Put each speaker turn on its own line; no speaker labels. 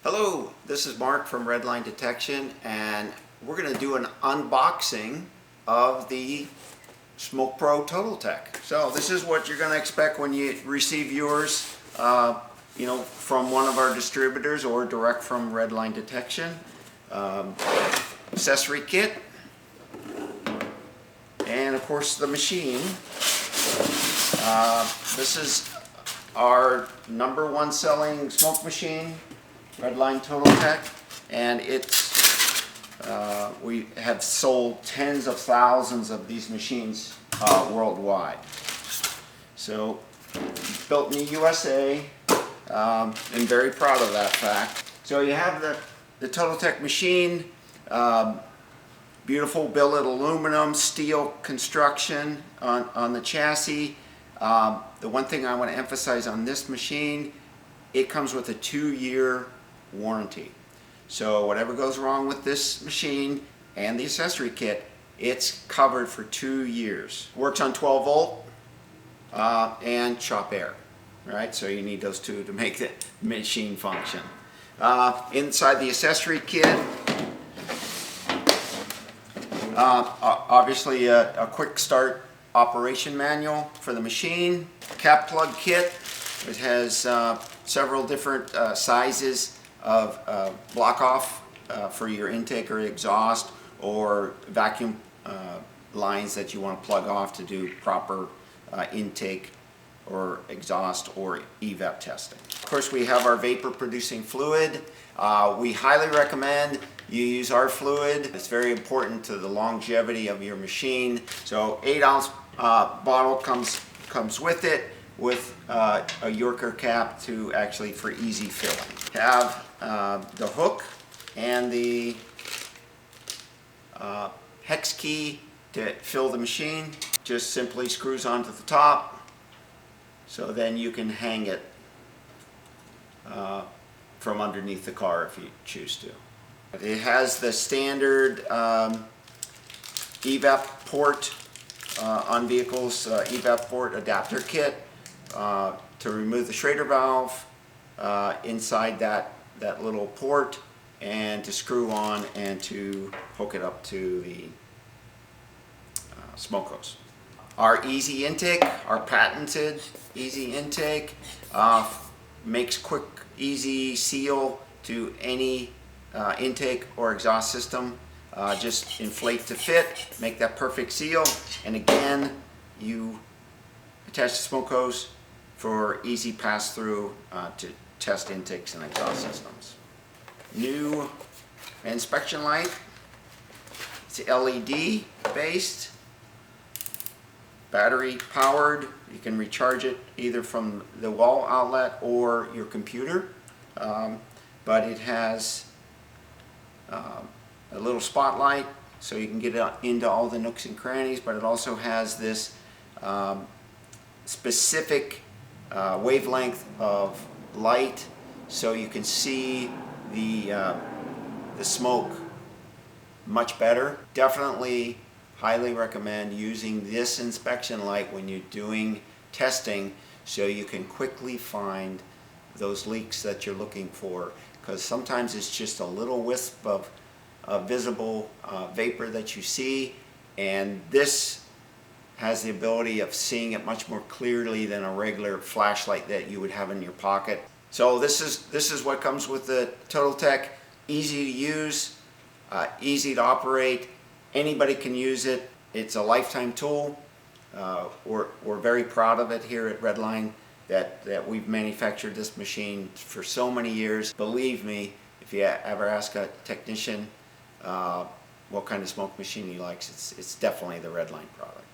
Hello, this is Mark from Redline Detection, and we're going to do an unboxing of the Smoke Pro Total Tech. So this is what you're going to expect when you receive yours, from one of our distributors or direct from Redline Detection. Accessory kit, and of course the machine. This is our #1 selling smoke machine, Redline Total Tech, and we have sold tens of thousands of these machines worldwide. So built in the USA, and very proud of that fact. So you have the Total Tech machine, beautiful billet aluminum, steel construction on the chassis. The one thing I want to emphasize on this machine, it comes with a 2-year warranty. So whatever goes wrong with this machine and the accessory kit, it's covered for 2 years. Works on 12 volt and chop air. Right? So you need those two to make the machine function. Inside the accessory kit, obviously a quick start operation manual for the machine, cap plug kit. It has several different sizes of block off for your intake or exhaust, or vacuum lines that you want to plug off to do proper intake or exhaust or evap testing. Of course, we have our vapor producing fluid. We highly recommend you use our fluid. It's very important to the longevity of your machine. So 8-ounce bottle comes with it, with a Yorker cap to actually for easy filling. Have the hook and the hex key to fill the machine. Just simply screws onto the top, so then you can hang it from underneath the car if you choose to. It has the standard evap port on vehicles, evap port adapter kit to remove the Schrader valve inside that little port, and to screw on and to hook it up to the smoke hose. Our easy intake, our patented easy intake, makes quick, easy seal to any intake or exhaust system. Just inflate to fit, make that perfect seal, and again, you attach the smoke hose for easy pass-through to test intakes and exhaust systems. New inspection light. It's LED based, battery powered. You can recharge it either from the wall outlet or your computer, but it has a little spotlight so you can get it into all the nooks and crannies, but it also has this specific wavelength of light, so you can see the smoke much better. Definitely highly recommend using this inspection light when you're doing testing, so you can quickly find those leaks that you're looking for, because sometimes it's just a little wisp of visible vapor that you see, and this has the ability of seeing it much more clearly than a regular flashlight that you would have in your pocket. So this is what comes with the Total Tech. Easy to use, easy to operate. Anybody can use it. It's a lifetime tool. We're very proud of it here at Redline that we've manufactured this machine for so many years. Believe me, if you ever ask a technician what kind of smoke machine he likes, it's definitely the Redline product.